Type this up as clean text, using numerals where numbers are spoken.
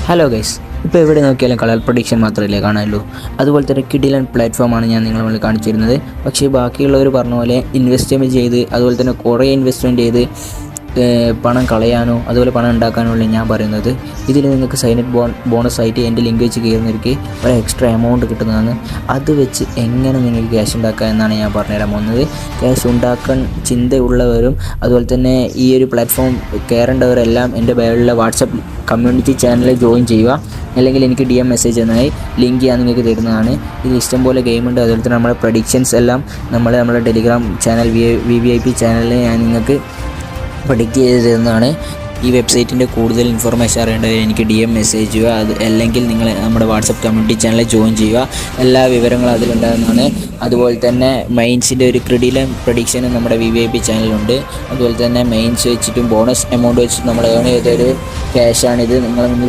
Hello guys, ഇപ്പോൾ എവിടെ നോക്കിയാലും കളർ പ്രഡിക്ഷൻ മാത്രമല്ലേ കാണാനുള്ളൂ. അതുപോലെ തന്നെ കിഡിലൻ പ്ലാറ്റ്ഫോമാണ് ഞാൻ നിങ്ങളുടെ മുന്നിൽ കാണിച്ചിരുന്നത്. പക്ഷേ ബാക്കിയുള്ളവർ പറഞ്ഞ പോലെ ഇൻവെസ്റ്റ്മെൻറ്റ് ചെയ്ത് അതുപോലെ തന്നെ കുറേ ഇൻവെസ്റ്റ്മെൻറ്റ് ചെയ്ത് പണം കളയാനോ അതുപോലെ പണം ഉണ്ടാക്കാനോ ഉള്ള ഞാൻ പറയുന്നത്. ഇതിൽ നിങ്ങൾക്ക് സൈനപ്പ് ബോണസ് ആയിട്ട് എൻ്റെ ലിങ്ക് വെച്ച് കയറുന്നവർക്ക് ഒരു എക്സ്ട്രാ എമൗണ്ട് കിട്ടുന്നതാണ്. അത് വെച്ച് എങ്ങനെ നിങ്ങൾക്ക് ക്യാഷ് ഉണ്ടാക്കുക എന്നാണ് ഞാൻ പറഞ്ഞുതരാൻ പോകുന്നത്. ക്യാഷ് ഉണ്ടാക്കാൻ ചിന്തയുള്ളവരും അതുപോലെ തന്നെ ഈ ഒരു പ്ലാറ്റ്ഫോം കയറേണ്ടവരെല്ലാം എൻ്റെ ബയോയിലുള്ള വാട്സപ്പ് കമ്മ്യൂണിറ്റി ചാനലിൽ ജോയിൻ ചെയ്യുക. അല്ലെങ്കിൽ എനിക്ക് DM മെസ്സേജ് എന്നായി ലിങ്ക് ഞാൻ നിങ്ങൾക്ക് തരുന്നതാണ്. ഇത് ഇഷ്ടംപോലെ ഗെയിമുണ്ട്. അതുപോലെ തന്നെ നമ്മുടെ പ്രഡിക്ഷൻസ് എല്ലാം നമ്മുടെ ടെലിഗ്രാം ചാനൽ VIP ചാനലിൽ ഞാൻ നിങ്ങൾക്ക് പ്രഡിക്റ്റ് ചെയ്ത് തരുന്നതാണ്. ഈ വെബ്സൈറ്റിൻ്റെ കൂടുതൽ ഇൻഫർമേഷൻ അറിയേണ്ടത് എനിക്ക് DM മെസ്സേജ് ചെയ്യുക. അത് അല്ലെങ്കിൽ നിങ്ങൾ നമ്മുടെ വാട്സപ്പ് കമ്മ്യൂണിറ്റി ചാനലിൽ ജോയിൻ ചെയ്യുക. എല്ലാ വിവരങ്ങളും അതിലുണ്ടാകുന്നതാണ്. അതുപോലെ തന്നെ മെയിൻസിൻ്റെ ഒരു ക്രെഡിലും പ്രഡിക്ഷനും നമ്മുടെ VIP ചാനലുണ്ട്. അതുപോലെ തന്നെ മെയിൻസ് വെച്ചിട്ടും ബോണസ് എമൗണ്ട് വെച്ചിട്ടും നമ്മൾ ഏൺ ചെയ്തൊരു ക്യാഷാണിത് നിങ്ങളെ മുന്നിൽ